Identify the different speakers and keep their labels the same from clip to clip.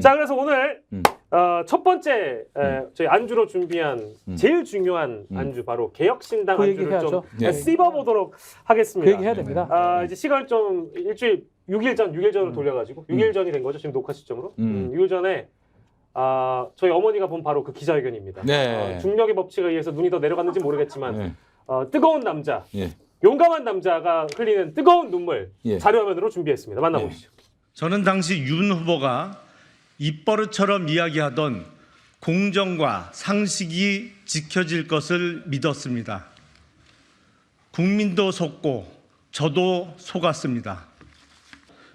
Speaker 1: 자, 그래서 오늘 첫 번째 저희 안주로 준비한 제일 중요한 안주 바로 개혁신당
Speaker 2: 그
Speaker 1: 안주를 좀
Speaker 2: 얘기해야죠.
Speaker 1: 씹어보도록 하겠습니다.
Speaker 2: 그 얘기 해야 됩니다.
Speaker 1: 이제 시간 좀 일주일 6일 전으로 돌려가지고 6일 전이 된 거죠. 지금 녹화 시점으로. 6일 전에 저희 어머니가 본 바로 그 기자회견입니다.
Speaker 3: 네.
Speaker 1: 중력의 법칙에 의해서 눈이 더 내려갔는지 모르겠지만
Speaker 3: 네.
Speaker 1: 뜨거운 남자,
Speaker 3: 예.
Speaker 1: 용감한 남자가 흘리는 뜨거운 눈물
Speaker 3: 예.
Speaker 1: 자료화면으로 준비했습니다. 만나보시죠.
Speaker 4: 저는 당시 윤 후보가 입버릇처럼 이야기하던 공정과 상식이 지켜질 것을 믿었습니다. 국민도 속고 저도 속았습니다.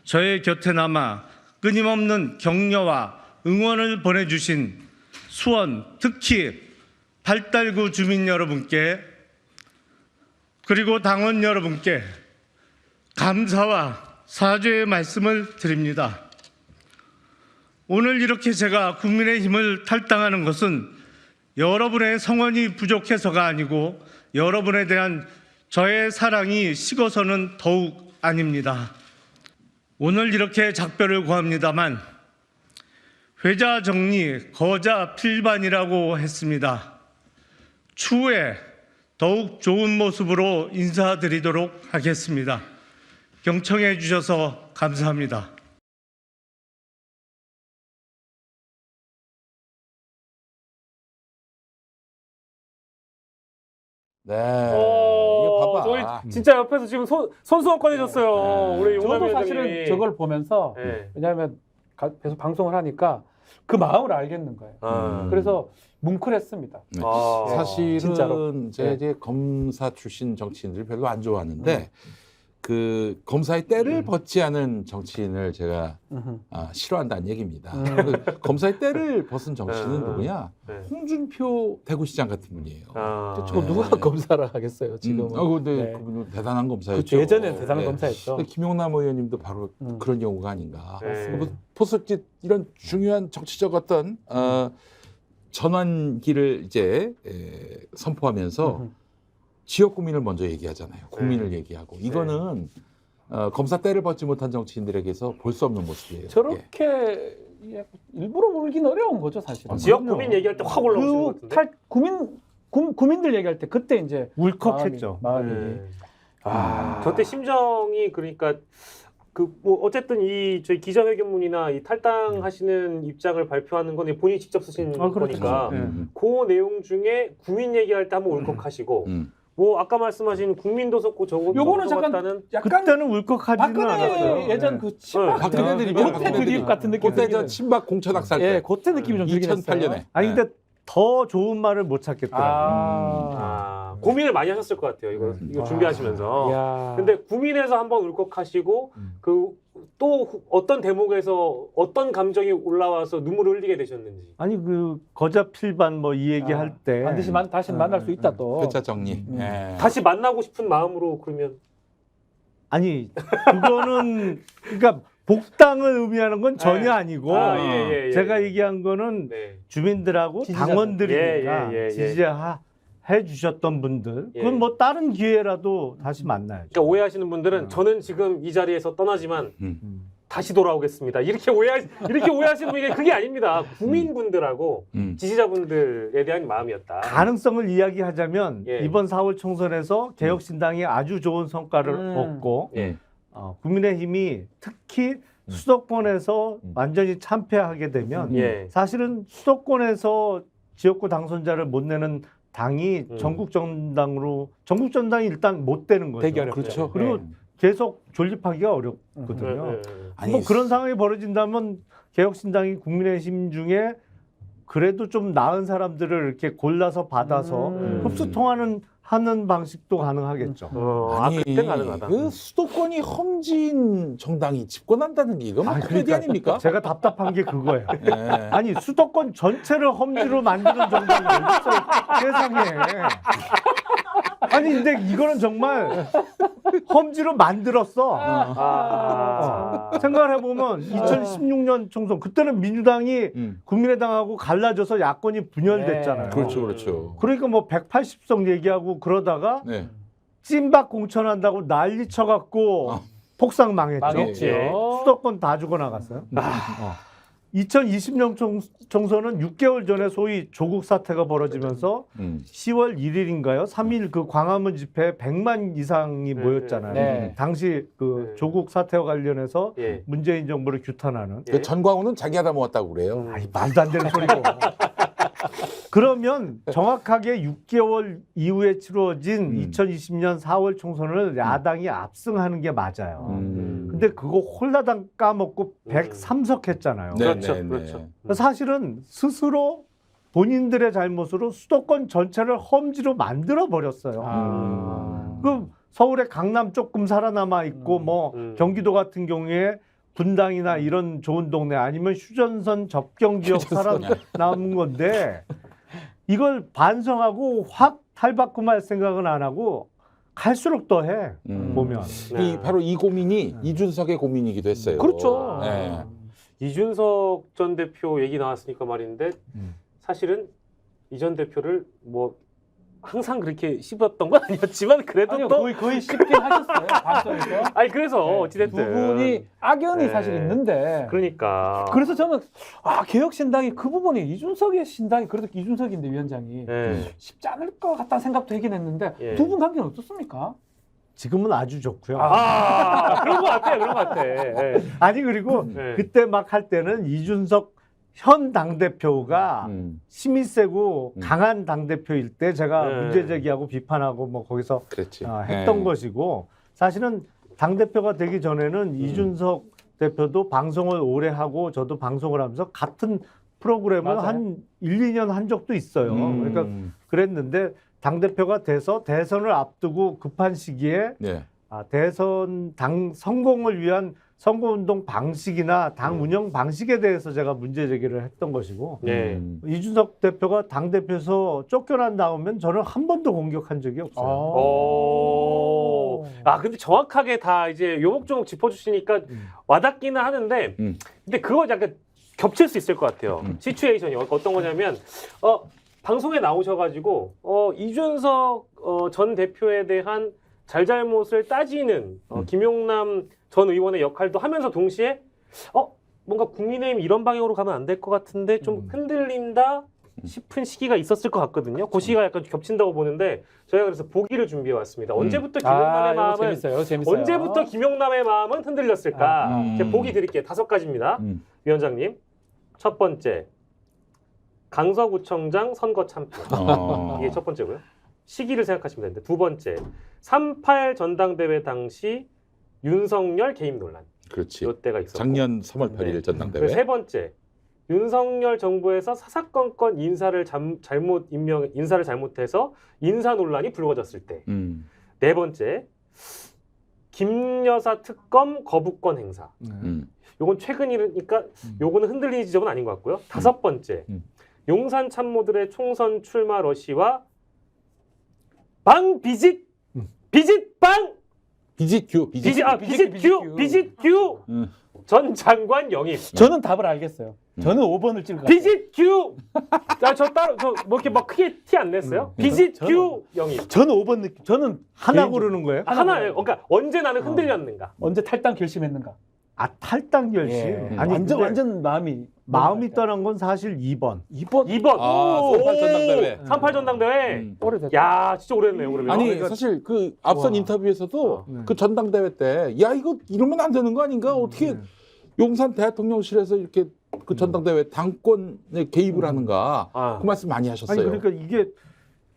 Speaker 4: 저의 곁에 남아 끊임없는 격려와 응원을 보내주신 수원, 특히 발달구 주민 여러분께 그리고 당원 여러분께 감사와 사죄의 말씀을 드립니다. 오늘 이렇게 제가 국민의힘을 탈당하는 것은 여러분의 성원이 부족해서가 아니고 여러분에 대한 저의 사랑이 식어서는 더욱 아닙니다. 오늘 이렇게 작별을 구합니다만 회자 정리, 거자 필반이라고 했습니다. 추후에 더욱 좋은 모습으로 인사드리도록 하겠습니다. 경청해 주셔서 감사합니다.
Speaker 3: 네. 이거 봐봐.
Speaker 1: 저희 진짜 옆에서 지금 손수건 꺼내줬어요. 우리 용남
Speaker 2: 저도
Speaker 1: 위원장님이.
Speaker 2: 사실은 저걸 보면서
Speaker 1: 네.
Speaker 2: 왜냐하면 계속 방송을 하니까 그 마음을 알겠는 거예요. 그래서 뭉클했습니다.
Speaker 3: 네.
Speaker 1: 아,
Speaker 3: 사실은
Speaker 2: 진짜로.
Speaker 3: 제가
Speaker 2: 네.
Speaker 3: 이제 검사 출신 정치인들 별로 안 좋아하는데 그 검사의 때를 벗지 않은 정치인을 제가 싫어한다는 얘기입니다. 그 검사의 때를 벗은 정치인은 누구냐?
Speaker 1: 네.
Speaker 3: 홍준표 대구시장 같은 분이에요.
Speaker 2: 저 누가 검사를 하겠어요 지금은.
Speaker 3: 근데
Speaker 2: 네.
Speaker 3: 그분은 대단한 검사였죠.
Speaker 2: 그렇죠. 예전에는 대단한
Speaker 3: 네.
Speaker 2: 검사였죠.
Speaker 3: 근데 김용남 의원님도 바로 그런 경우가 아닌가.
Speaker 1: 네.
Speaker 3: 뭐 포스트 이런 중요한 정치적 어떤 전환기를 이제 선포하면서 지역 국민을 먼저 얘기하잖아요. 국민을 얘기하고 이거는 검사 때를 벗지 못한 정치인들에게서 볼 수 없는 모습이에요.
Speaker 2: 저렇게 일부러 울긴 어려운 거죠 사실은.
Speaker 1: 지역 국민 얘기할 때 확 올라오시는 것 같은데.
Speaker 2: 국민들 얘기할 때 그때 이제
Speaker 5: 울컥했죠.
Speaker 2: 마음이.
Speaker 1: 네. 저때 심정이 그러니까 뭐 어쨌든 이 저희 기자회견문이나 이 탈당하시는 입장을 발표하는 건 본인이 직접 쓰신
Speaker 2: 그렇죠.
Speaker 1: 거니까
Speaker 2: 네.
Speaker 1: 그 내용 중에 국민 얘기할 때 한번 울컥하시고 뭐 아까 말씀하신 국민도 속고
Speaker 2: 요거는 잠깐 약간
Speaker 5: 그때는 울컥하지는 않았어요.
Speaker 2: 박근혜 예전 그 친박
Speaker 3: 박근혜 드립이야.
Speaker 2: 그때 드립 같은 느낌.
Speaker 3: 그때 저 친박 공천학살 때.
Speaker 2: 예, 그때 느낌이 좀 들긴 했어요.
Speaker 3: 2008년에.
Speaker 5: 아니 근데 더 좋은 말을 못 찾겠더라고요.
Speaker 1: 고민을 많이 하셨을 것 같아요. 이거 준비하시면서.
Speaker 2: 야.
Speaker 1: 근데 국민에서 한번 울컥하시고 또 어떤 대목에서 어떤 감정이 올라와서 눈물을 흘리게 되셨는지.
Speaker 5: 아니 그 거자 필반 뭐 이 얘기할 때
Speaker 2: 반드시 다시 만날 수 있다 또.
Speaker 3: 회차 정리. 예.
Speaker 1: 다시 만나고 싶은 마음으로 그러면
Speaker 5: 아니 그거는 그러니까 복당을 의미하는 건 전혀 아니고
Speaker 1: 예.
Speaker 5: 제가 얘기한 거는
Speaker 1: 네.
Speaker 5: 주민들하고
Speaker 2: 지지자들.
Speaker 5: 당원들이니까
Speaker 1: 예.
Speaker 5: 지지해 주셨던 분들
Speaker 1: 예.
Speaker 5: 그건 뭐 다른 기회라도 다시 만나야죠.
Speaker 1: 그러니까 오해하시는 분들은 저는 지금 이 자리에서 떠나지만 다시 돌아오겠습니다. 이렇게 오해하시는 분이 그게 아닙니다. 국민분들하고 지지자분들에 대한 마음이었다.
Speaker 5: 가능성을 이야기하자면
Speaker 1: 예.
Speaker 5: 이번 4월 총선에서 개혁신당이 아주 좋은 성과를 얻고
Speaker 1: 예.
Speaker 5: 국민의힘이 특히 수도권에서 완전히 참패하게 되면
Speaker 1: 예.
Speaker 5: 사실은 수도권에서 지역구 당선자를 못 내는 당이 전국전당이 일단 못 되는 거죠.
Speaker 2: 되게 어렵죠.
Speaker 3: 그렇죠.
Speaker 5: 그리고
Speaker 2: 네.
Speaker 5: 계속 존립하기가 어렵거든요.
Speaker 1: 예.
Speaker 3: 아니,
Speaker 5: 뭐 그런 상황이 벌어진다면 개혁신당이 국민의힘 중에 그래도 좀 나은 사람들을 이렇게 골라서 받아서 하는 방식도 가능하겠죠.
Speaker 1: 그때 가능하다.
Speaker 3: 그 수도권이 험지인 정당이 집권한다는 게 이건 뭐 코미디
Speaker 5: 그러니까
Speaker 3: 아닙니까?
Speaker 5: 제가 답답한 게 그거예요.
Speaker 3: 예.
Speaker 5: 아니 수도권 전체를 험지로 만드는 정당이 어딨어요 세상에. 아니 근데 이거는 정말 험지로 만들었어. 생각을 해보면 2016년 총선 그때는 민주당이 국민의당하고 갈라져서 야권이 분열됐잖아요.
Speaker 3: 그렇죠, 그렇죠.
Speaker 5: 그러니까 뭐 180석 얘기하고 그러다가
Speaker 3: 네.
Speaker 5: 찐박 공천한다고 난리 쳐갖고 폭삭 망했죠.
Speaker 2: 망했지요.
Speaker 5: 수도권 다 죽어나갔어요. 2020년 총선은 6개월 전에 소위 조국 사태가 벌어지면서 10월 1일인가요? 3일 그 광화문 집회에 100만 이상이 모였잖아요.
Speaker 2: 네.
Speaker 5: 당시 그
Speaker 1: 네.
Speaker 5: 조국 사태와 관련해서
Speaker 1: 예.
Speaker 5: 문재인 정부를 규탄하는.
Speaker 1: 예.
Speaker 3: 그 전광훈은 자기 하다 모았다고 그래요.
Speaker 5: 아이, 말도 안 되는 소리고. 그러면 정확하게 6개월 이후에 치루어진 2020년 4월 총선을 야당이 압승하는 게 맞아요. 근데 그거 홀라당 까먹고 103석 했잖아요.
Speaker 3: 네,
Speaker 1: 그렇죠,
Speaker 3: 네, 네.
Speaker 1: 그렇죠.
Speaker 5: 사실은 스스로 본인들의 잘못으로 수도권 전체를 험지로 만들어 버렸어요. 그 서울의 강남 조금 살아남아 있고 뭐 경기도 같은 경우에 분당이나 이런 좋은 동네 아니면 휴전선 접경 지역 살아남은 건데 이걸 반성하고 확 탈바꿈할 생각은 안 하고 갈수록 더 해 보면.
Speaker 3: 바로 이 고민이 이준석의 고민이기도 했어요.
Speaker 2: 그렇죠.
Speaker 3: 네.
Speaker 1: 이준석 전 대표 얘기 나왔으니까 말인데 사실은 이 전 대표를 뭐 항상 그렇게 씹었던 건 아니었지만 그래도
Speaker 2: 아니요,
Speaker 1: 또
Speaker 2: 거의 쉽게 하셨어요. 방송에서.
Speaker 1: 아니 그래서
Speaker 2: 네,
Speaker 1: 어찌됐든
Speaker 2: 두 분이 악연이
Speaker 1: 네.
Speaker 2: 사실 있는데.
Speaker 1: 그러니까
Speaker 2: 그래서 저는 개혁신당이 그 부분이 이준석의 신당이 그래도 이준석인데 위원장이
Speaker 1: 예.
Speaker 2: 쉽지 않을 것 같다는 생각도 하긴 했는데
Speaker 1: 예.
Speaker 2: 두 분 관계는 어떻습니까?
Speaker 5: 지금은 아주 좋고요.
Speaker 1: 그런 것 같아요, 그런 것 같아. 예.
Speaker 5: 아니 그리고
Speaker 1: 네.
Speaker 5: 그때 막 할 때는 이준석 현 당대표가 힘이 세고 강한 당대표일 때 제가
Speaker 1: 네.
Speaker 5: 문제 제기하고 비판하고 뭐 거기서
Speaker 3: 그렇지.
Speaker 5: 했던
Speaker 3: 네.
Speaker 5: 것이고 사실은 당대표가 되기 전에는 이준석 대표도 방송을 오래 하고 저도 방송을 하면서 같은 프로그램을
Speaker 2: 맞아요.
Speaker 5: 한 1, 2년 한 적도 있어요. 그러니까 그랬는데 당대표가 돼서 대선을 앞두고 급한 시기에
Speaker 3: 네.
Speaker 5: 대선 당 성공을 위한 선거운동 방식이나 당 운영 방식에 대해서 제가 문제 제기를 했던 것이고
Speaker 1: 네.
Speaker 5: 이준석 대표가 당대표에서 쫓겨난 다음엔 저는 한 번도 공격한 적이 없어요.
Speaker 1: 오. 근데 정확하게 다 이제 요목조목 짚어주시니까 와닿기는 하는데 근데 그거 약간 겹칠 수 있을 것 같아요. 시츄에이션이 어떤 거냐면 방송에 나오셔가지고 이준석 전 대표에 대한 잘잘못을 따지는 김용남 전 의원의 역할도 하면서 동시에 뭔가 국민의힘 이런 방향으로 가면 안 될 것 같은데 좀 흔들린다 싶은 시기가 있었을 것 같거든요. 그 시기가 약간 겹친다고 보는데 저희가 그래서 보기를 준비해 왔습니다. 언제부터 김용남의
Speaker 2: 이거
Speaker 1: 마음은
Speaker 2: 재밌어요.
Speaker 1: 언제부터 김용남의 마음은 흔들렸을까? 제가 보기 드릴게요. 5가지입니다. 위원장님. 첫 번째. 강서구청장 선거 참패. 이게 첫 번째고요. 시기를 생각하시면 되는데 두 번째. 3.8 전당대회 당시 윤석열 개입 논란.
Speaker 3: 그렇지.
Speaker 1: 이때가 있었고.
Speaker 3: 작년 3월 8일 전당대회.
Speaker 1: 세 번째. 윤석열 정부에서 사사건건 인사를 잘못해서 인사 논란이 불거졌을 때. 네 번째. 김여사 특검 거부권 행사. 요건 최근이니까 요거는 흔들리는 지점은 아닌 것 같고요. 다섯 번째. 용산 참모들의 총선 출마 러시와 비짓규 전 장관 영입.
Speaker 2: 저는 답을 알겠어요. 저는 5번을 찍을 것 같아요.
Speaker 1: 비짓규. 저 뭐 이렇게 막 크게 티 안 냈어요. 비짓규 영입.
Speaker 2: 저는 5번 느낌. 저는
Speaker 5: 하나
Speaker 2: 개인적으로.
Speaker 5: 고르는 거예요?
Speaker 1: 하나예요. 그러니까 언제 나는 흔들렸는가.
Speaker 2: 언제 탈당 결심했는가?
Speaker 5: 탈당 결심.
Speaker 2: 예.
Speaker 5: 아니
Speaker 2: 완전 마음이
Speaker 5: 떠난 건 사실 2번.
Speaker 2: 2번.
Speaker 1: 2번.
Speaker 3: 3.8 전당대회.
Speaker 1: 3.8 전당대회.
Speaker 2: 오래됐다.
Speaker 1: 야, 진짜 오래됐네요. 그러면.
Speaker 3: 아니 사실 그 앞선 인터뷰에서도 그 전당대회 때 야 이거 이러면 안 되는 거 아닌가 어떻게 용산 대통령실에서 이렇게 그 전당대회 당권에 개입을 하는가 그 말씀 많이 하셨어요.
Speaker 5: 아니 그러니까 이게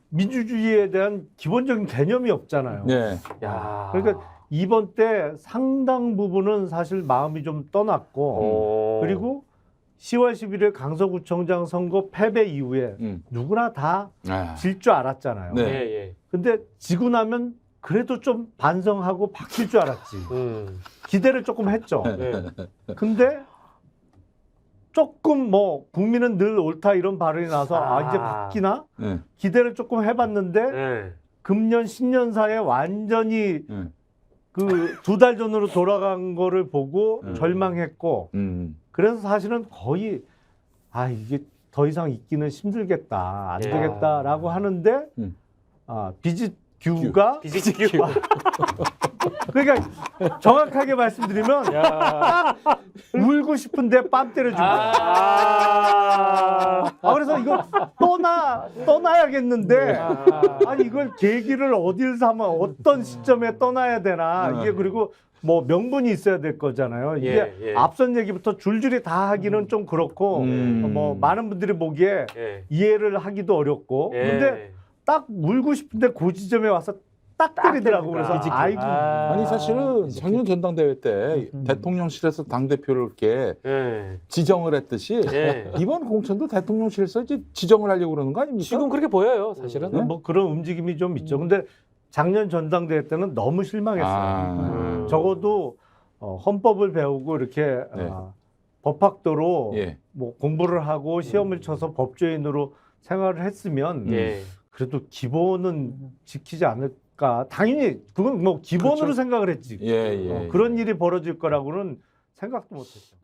Speaker 5: 민주주의에 대한 기본적인 개념이 없잖아요.
Speaker 3: 네.
Speaker 1: 야.
Speaker 5: 그러니까 이번 때 상당 부분은 사실 마음이 좀 떠났고 그리고 10월 11일 강서구청장 선거 패배 이후에 누구나 다 질 줄 알았잖아요.
Speaker 3: 네.
Speaker 1: 예.
Speaker 5: 근데 지고 나면 그래도 좀 반성하고 바뀔 줄 알았지. 기대를 조금 했죠.
Speaker 1: 네.
Speaker 5: 근데 조금 뭐 국민은 늘 옳다 이런 발언이 나서 이제 바뀌나?
Speaker 3: 네.
Speaker 5: 기대를 조금 해봤는데
Speaker 1: 네.
Speaker 5: 금년 신년사에 완전히 그 2달 전으로 돌아간 거를 보고 절망했고 그래서 사실은 거의 이게 더 이상 있기는 힘들겠다 안 되겠다라고 하는데 비짓규가
Speaker 1: 비짓규.
Speaker 5: 그러니까 정확하게 말씀드리면
Speaker 2: 야.
Speaker 5: 울고 싶은데 뺨 때려준 거야. 그래서 이거 떠나야겠는데 아니 이걸 계기를 어딜 삼아 어떤 시점에 떠나야 되나 이게 그리고 뭐 명분이 있어야 될 거잖아요. 이게
Speaker 1: 예.
Speaker 5: 앞선 얘기부터 줄줄이 다 하기는 좀 그렇고 뭐 많은 분들이 보기에
Speaker 1: 예.
Speaker 5: 이해를 하기도 어렵고
Speaker 1: 예.
Speaker 5: 근데 딱 울고 싶은데 그 지점에 와서 딱 때리더라고. 그래서
Speaker 1: 때리니까.
Speaker 5: 아이고
Speaker 3: 아니 사실은 작년 전당대회 때 대통령실에서 당 대표를 이렇게
Speaker 1: 예.
Speaker 3: 지정을 했듯이
Speaker 1: 예.
Speaker 3: 이번 공천도 대통령실에서 이제 지정을 하려고 그러는 거 아닙니까?
Speaker 2: 지금 그렇게 보여요, 사실은.
Speaker 5: 뭐 그런 움직임이 좀 있죠. 근데 작년 전당대회 때는 너무 실망했어요. 적어도 헌법을 배우고 이렇게
Speaker 3: 네.
Speaker 5: 법학도로
Speaker 3: 예.
Speaker 5: 뭐 공부를 하고 시험을 쳐서 법조인으로 생활을 했으면
Speaker 1: 예.
Speaker 5: 그래도 기본은 지키지 않을까. 당연히 그건 뭐 기본으로
Speaker 3: 그렇죠.
Speaker 5: 생각을 했지.
Speaker 3: 예.
Speaker 5: 그런 일이 벌어질 거라고는 생각도 못했죠.